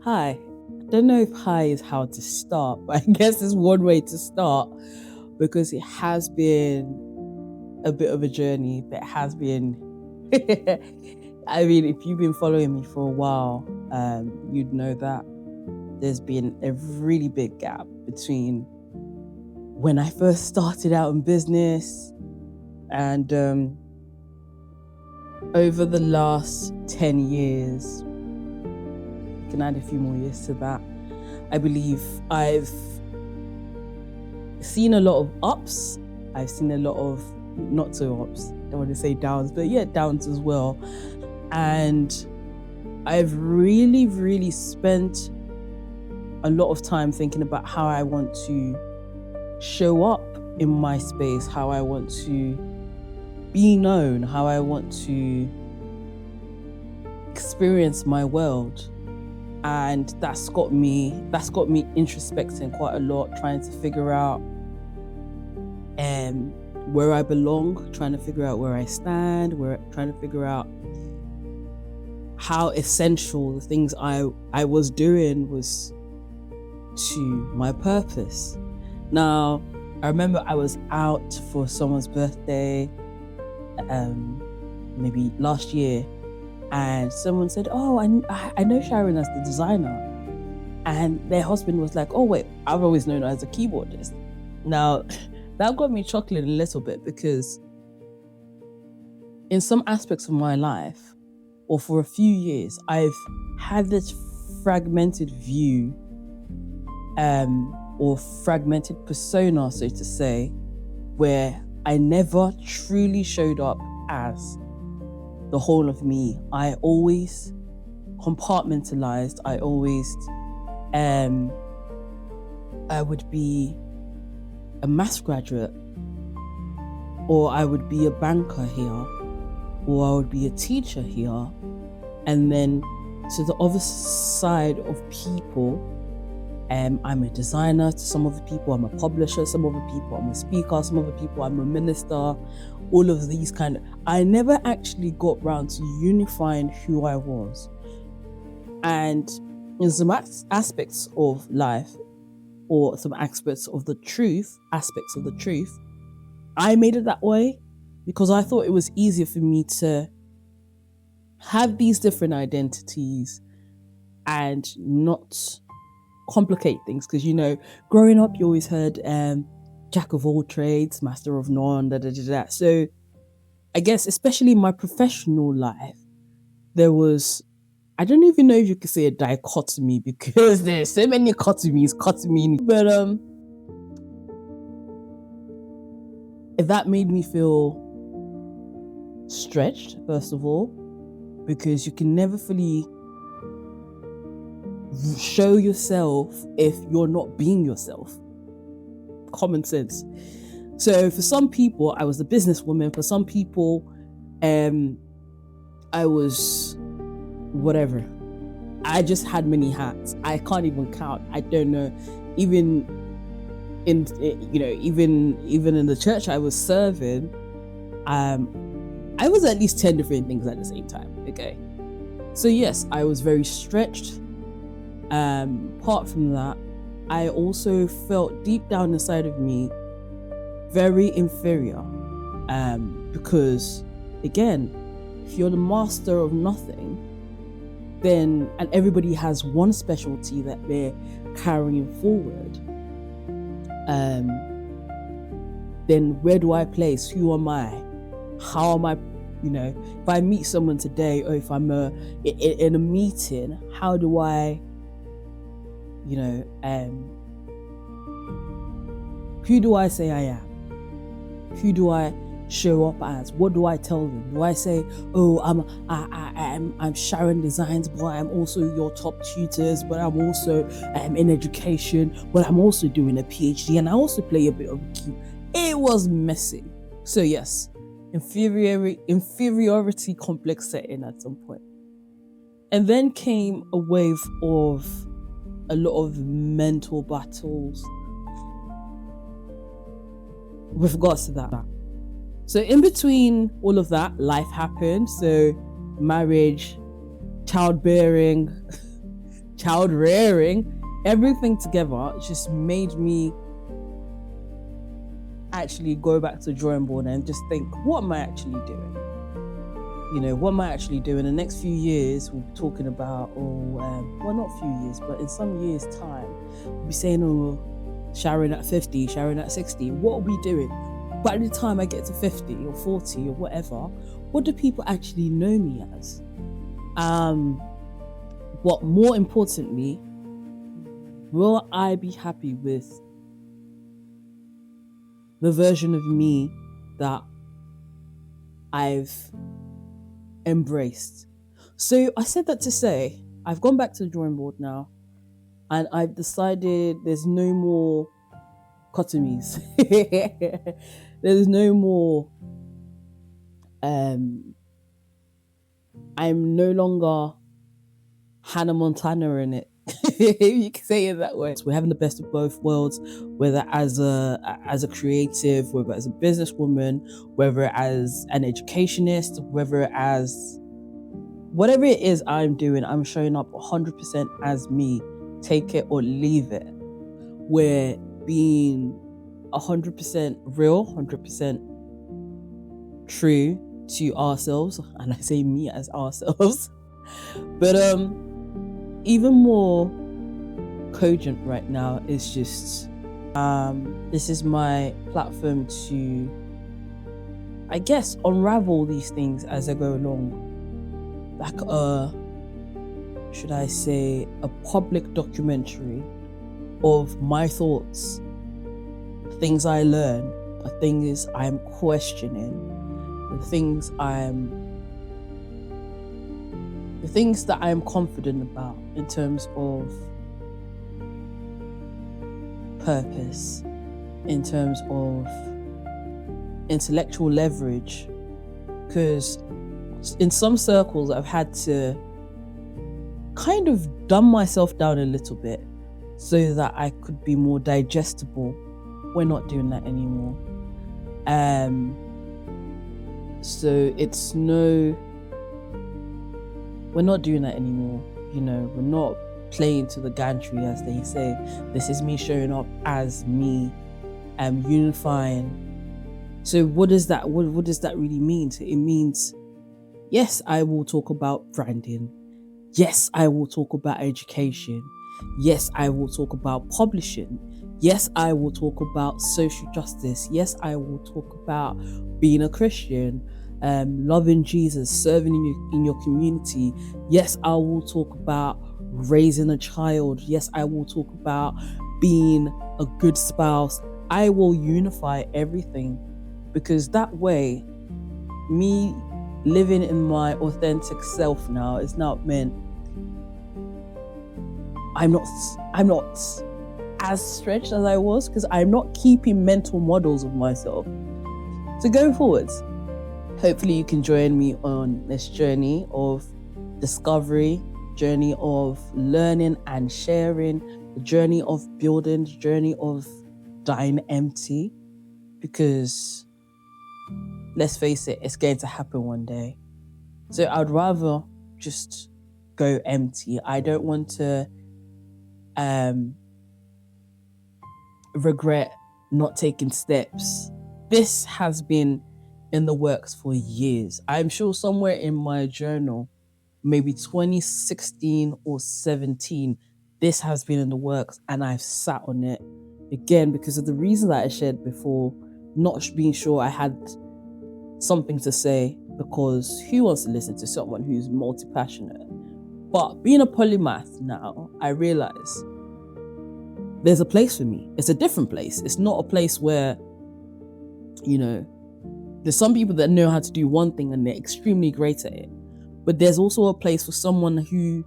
Hi. I don't know if hi is how to start, but I guess it's one way to start because it has been a bit of a journey. That has been, I mean, if you've been following me for a while, you'd know that there's been a really big gap between when I first started out in business and over the last 10 years, you can add a few more years to that. I believe I've seen a lot of ups. I've seen a lot of not so ups. I don't want to say downs, but yeah, downs as well. And I've really, really spent a lot of time thinking about how I want to show up in my space, how I want to be known, how I want to experience my world. And that's got me introspecting quite a lot, trying to figure out where I belong, trying to figure out where I stand, trying to figure out how essential the things I was doing was to my purpose. Now, I remember I was out for someone's birthday, maybe last year, and someone said, "Oh, I know Sharon as the designer," and their husband was like, "Oh wait, I've always known her as a keyboardist." Now, that got me chuckling a little bit because in some aspects of my life, or for a few years, I've had this fragmented view, or fragmented persona, so to say, where I never truly showed up as the whole of me. I always compartmentalized. I always, I would be a maths graduate, or I would be a banker here, or I would be a teacher here, and then to the other side of people, I'm a designer. To some of the people, I'm a publisher. Some of the people, I'm a speaker. Some of the people, I'm a minister. All of these I never actually got round to unifying who I was. And in some aspects of life, or some aspects of the truth, I made it that way because I thought it was easier for me to have these different identities and not complicate things. Because, growing up, you always heard jack of all trades, master of none, So I guess, especially in my professional life, there was, I don't even know if you could say a dichotomy because there's so many dichotomies, but that made me feel stretched, first of all, because you can never fully show yourself if you're not being yourself. Common sense. So for some people, I was a businesswoman. For some people, I was whatever. I just had many hats. I can't even count. I don't know. Even in the church I was serving, I was at least 10 different things at the same time. Okay. So yes, I was very stretched. Apart from that, I also felt deep down inside of me very inferior, because again, if you're the master of nothing, then, and everybody has one specialty that they're carrying forward, then where do I place? Who am I? How am I? If I meet someone today, or if I'm in a meeting, how do I, who do I say I am? Who do I show up as? What do I tell them? Do I say, "Oh, I'm Sharon Designs, but I'm also your top tutors, but I'm also in education, but I'm also doing a PhD, and I also play a bit of key." It was messy. So yes, inferiority complex setting at some point. And then came a wave of a lot of mental battles with regards to that. So in between all of that, life happened. So marriage, childbearing, child rearing, everything together just made me actually go back to the drawing board and just think, what am I actually doing? What am I actually doing? The next few years, we'll be talking about, well, not few years, but in some years' time, we'll be saying, Sharon at 50, Sharon at 60, what are we doing? By the time I get to 50 or 40 or whatever, what do people actually know me as? What more importantly, will I be happy with the version of me that I've embraced? So I said that to say, I've gone back to the drawing board now, and I've decided there's no more cotomies. There's no more, I'm no longer Hannah Montana in it. You can say it that way. So we're having the best of both worlds, whether as a creative, whether as a businesswoman, whether as an educationist, whether as whatever it is I'm doing, I'm showing up 100% as me. Take it or leave it. We're being 100% real, 100% true to ourselves, and I say me as ourselves. But even more cogent right now is just this is my platform to, I guess, unravel these things as I go along, like should I say, a public documentary of my thoughts, things I learn, the things I'm questioning, the things that I'm confident about in terms of purpose, in terms of intellectual leverage. Because in some circles, I've had to kind of dumb myself down a little bit so that I could be more digestible. We're not doing that anymore. We're not doing that anymore. We're not playing to the gantry, as they say. This is me showing up as me, unifying. So what does that really mean? So it means, yes, I will talk about branding. Yes, I will talk about education. Yes, I will talk about publishing. Yes, I will talk about social justice. Yes, I will talk about being a Christian, loving Jesus, serving in your community. Yes, I will talk about raising a child. Yes, I will talk about being a good spouse. I will unify everything, because that way, me living in my authentic self now is not meant. I'm not as stretched as I was, because I'm not keeping mental models of myself. So going forwards, hopefully you can join me on this journey of discovery, journey of learning and sharing, the journey of building, the journey of dying empty, because let's face it, it's going to happen one day. So I'd rather just go empty. I don't want to regret not taking steps. This has been in the works for years. I'm sure somewhere in my journal, maybe 2016 or 17, this has been in the works, and I've sat on it again because of the reason that I shared before, not being sure I had something to say, because who wants to listen to someone who's multi-passionate? But being a polymath now, I realize there's a place for me. It's a different place. It's not a place where, there's some people that know how to do one thing and they're extremely great at it. But there's also a place for someone who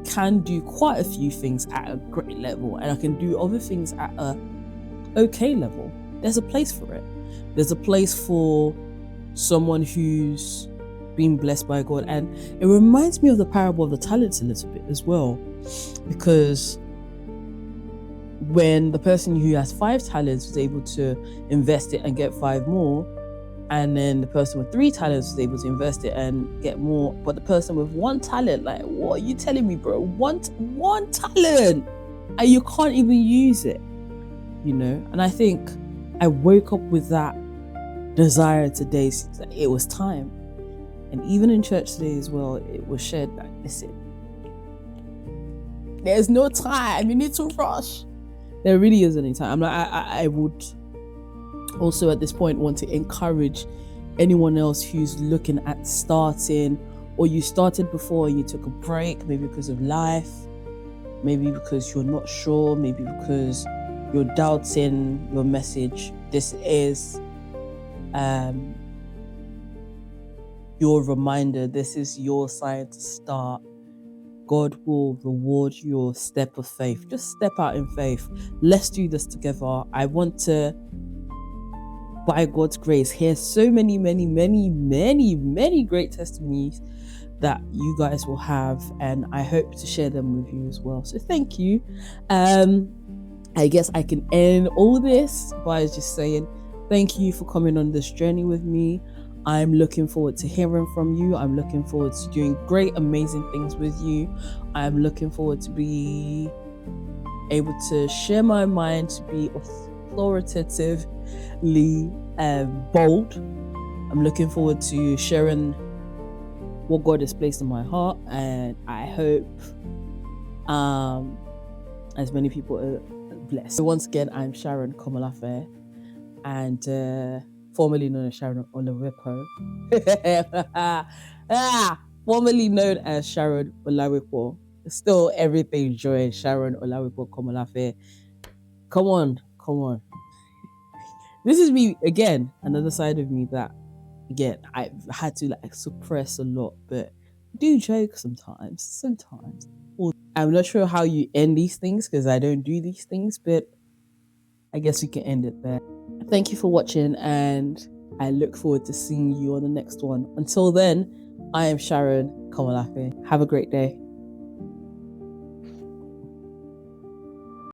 can do quite a few things at a great level, and I can do other things at a okay level. There's a place for it. There's a place for someone who's been blessed by God. And it reminds me of the parable of the talents a little bit as well, because when the person who has 5 talents was able to invest it and get 5 more, And then the person with 3 talents was able to invest it and get more. But the person with 1 talent, like, what are you telling me, bro? One talent, and you can't even use it, you know? And I think I woke up with that desire today. It was time. And even in church today as well, it was shared that, listen, there's no time. You need to rush. There really isn't any time. I would also at this point want to encourage anyone else who's looking at starting, or you started before and you took a break, maybe because of life, maybe because you're not sure, maybe because you're doubting your message. This is your reminder. This is your sign to start. God will reward your step of faith. Just step out in faith. Let's do this together. I want to, by God's grace, hear so many great testimonies that you guys will have, and I hope to share them with you as well. So thank you. I guess I can end all this by just saying thank you for coming on this journey with me. I'm looking forward to hearing from you. I'm looking forward to doing great, amazing things with you. I'm looking forward to be able to share my mind, to be authoritatively bold. I'm looking forward to sharing what God has placed in my heart, and I hope as many people are blessed. So once again, I'm Sharon Komolafe, and formerly known as Sharon Olawepo. Formerly known as Sharon Olawepo. Still everything joy, Sharon Olawepo Komolafe. Come on. This is me again, another side of me that, again, I've had to suppress a lot, but I do joke sometimes. I'm not sure how you end these things because I don't do these things, but I guess we can end it there. Thank you for watching, and I look forward to seeing you on the next one. Until then, I am Sharon Komolafe. Have a great day.